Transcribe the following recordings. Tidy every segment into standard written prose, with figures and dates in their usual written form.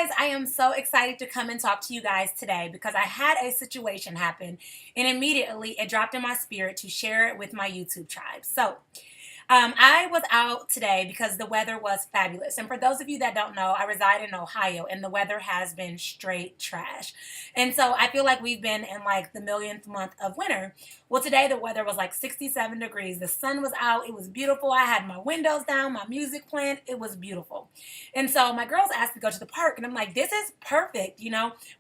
guys, I am so excited to come and talk to you guys today because I had a situation happen and immediately it dropped in my spirit to share it with my YouTube tribe. I was out today because the weather was fabulous. And for those of you that don't know, I reside in Ohio and the weather has been straight trash. And so I feel like we've been in like the millionth month of winter. Well, today the weather was like 67 degrees. The sun was out. It was beautiful. I had my windows down, my music playing. It was beautiful. And so my girls asked to go to the park. And I'm like, this is perfect.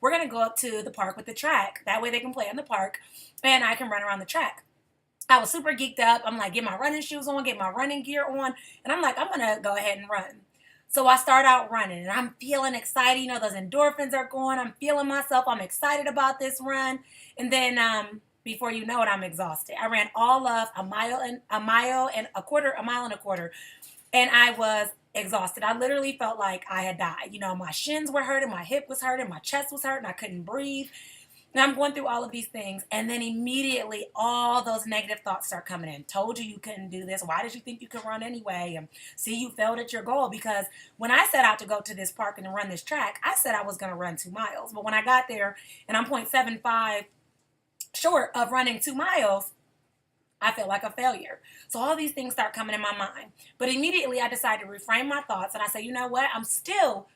We're going to go up to the park with the track. That way they can play in the park and I can run around the track. I was super geeked up. I'm like, get my running shoes on, get my running gear on. And I'm like, I'm going to go ahead and run. So I start out running and I'm feeling excited. Those endorphins are going. I'm feeling myself. I'm excited about this run. And then before you know it, I'm exhausted. I ran all of a mile and a quarter. And I was exhausted. I literally felt like I had died. My shins were hurting, my hip was hurting, my chest was hurting. I couldn't breathe. And I'm going through all of these things, and then immediately all those negative thoughts start coming in. Told you couldn't do this. Why did you think you could run anyway? And see, you failed at your goal. Because when I set out to go to this park and to run this track, I said I was going to run 2 miles. But when I got there and I'm 0.75 short of running 2 miles, I felt like a failure. So all these things start coming in my mind. But immediately I decided to reframe my thoughts, and I say, you know what? I'm still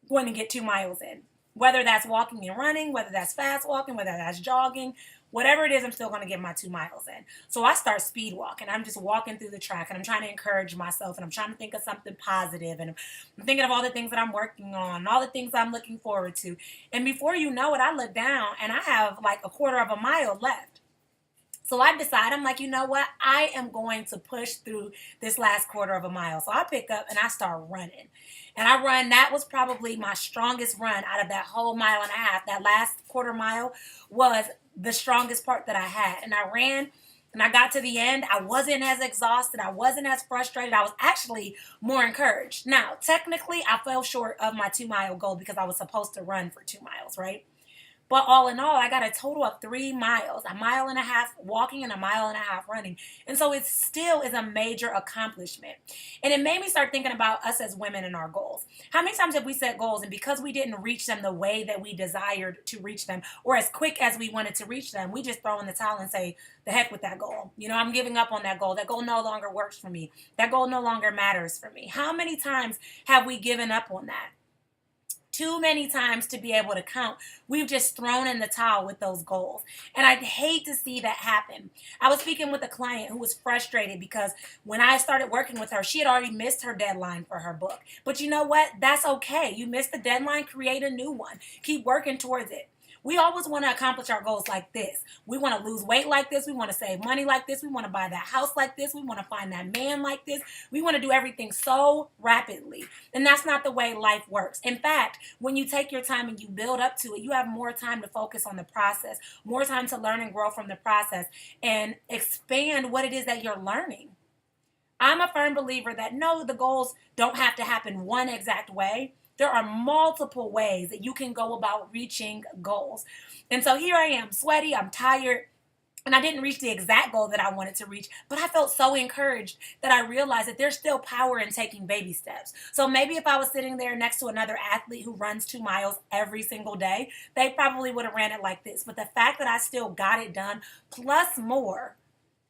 going to get 2 miles in. Whether that's walking and running, whether that's fast walking, whether that's jogging, whatever it is, I'm still going to get my 2 miles in. So I start speed walking. I'm just walking through the track and I'm trying to encourage myself and I'm trying to think of something positive and I'm thinking of all the things that I'm working on, and all the things I'm looking forward to. And before you know it, I look down and I have like a quarter of a mile left. So I decide, I'm like, you know what? I am going to push through this last quarter of a mile. So I pick up and I start running. And I run. That was probably my strongest run out of that whole mile and a half. That last quarter mile was the strongest part that I had. And I ran and I got to the end. I wasn't as exhausted. I wasn't as frustrated. I was actually more encouraged. Now, technically, I fell short of my 2 mile goal because I was supposed to run for 2 miles, right? But all in all, I got a total of 3 miles, a mile and a half walking and a mile and a half running. And so it still is a major accomplishment. And it made me start thinking about us as women and our goals. How many times have we set goals and because we didn't reach them the way that we desired to reach them or as quick as we wanted to reach them, we just throw in the towel and say, the heck with that goal. I'm giving up on that goal. That goal no longer works for me. That goal no longer matters for me. How many times have we given up on that? Too many times to be able to count. We've just thrown in the towel with those goals. And I'd hate to see that happen. I was speaking with a client who was frustrated because when I started working with her, she had already missed her deadline for her book. But you know what? That's okay. You missed the deadline, create a new one. Keep working towards it. We always want to accomplish our goals like this. We want to lose weight like this. We want to save money like this. We want to buy that house like this. We want to find that man like this. We want to do everything so rapidly. And that's not the way life works. In fact, when you take your time and you build up to it, you have more time to focus on the process, more time to learn and grow from the process and expand what it is that you're learning. I'm a firm believer that no, the goals don't have to happen one exact way. There are multiple ways that you can go about reaching goals. And so here I am, sweaty, I'm tired, and I didn't reach the exact goal that I wanted to reach, but I felt so encouraged that I realized that there's still power in taking baby steps. So maybe if I was sitting there next to another athlete who runs 2 miles every single day, they probably would have ran it like this. But the fact that I still got it done, plus more,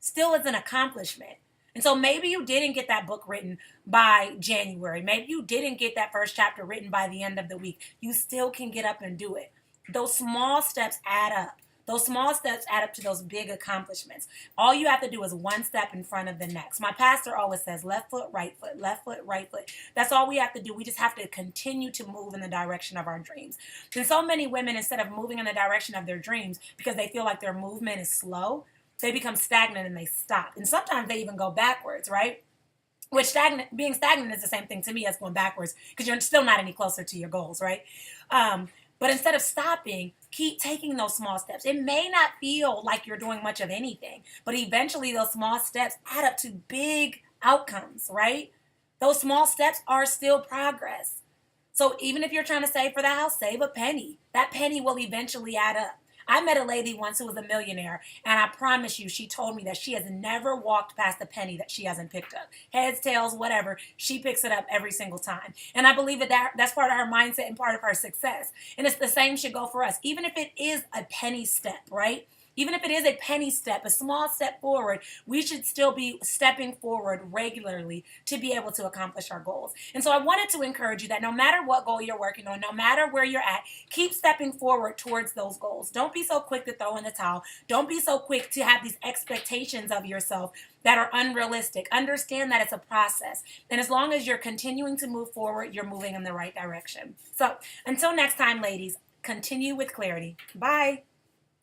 still is an accomplishment. And so maybe you didn't get that book written by January. Maybe you didn't get that first chapter written by the end of the week. You still can get up and do it. Those small steps add up. Those small steps add up to those big accomplishments. All you have to do is one step in front of the next. My pastor always says, left foot, right foot, left foot, right foot. That's all we have to do. We just have to continue to move in the direction of our dreams. And so many women, instead of moving in the direction of their dreams because they feel like their movement is slow, they become stagnant and they stop. And sometimes they even go backwards, right? Which being stagnant is the same thing to me as going backwards because you're still not any closer to your goals, right? But instead of stopping, keep taking those small steps. It may not feel like you're doing much of anything, but eventually those small steps add up to big outcomes, right? Those small steps are still progress. So even if you're trying to save for the house, save a penny. That penny will eventually add up. I met a lady once who was a millionaire, and I promise you, she told me that she has never walked past a penny that she hasn't picked up. Heads, tails, whatever, she picks it up every single time. And I believe that's part of her mindset and part of her success. And it's the same should go for us, even if it is a penny step, right? Even if it is a penny step, a small step forward, we should still be stepping forward regularly to be able to accomplish our goals. And so I wanted to encourage you that no matter what goal you're working on, no matter where you're at, keep stepping forward towards those goals. Don't be so quick to throw in the towel. Don't be so quick to have these expectations of yourself that are unrealistic. Understand that it's a process. And as long as you're continuing to move forward, you're moving in the right direction. So until next time, ladies, continue with clarity. Bye.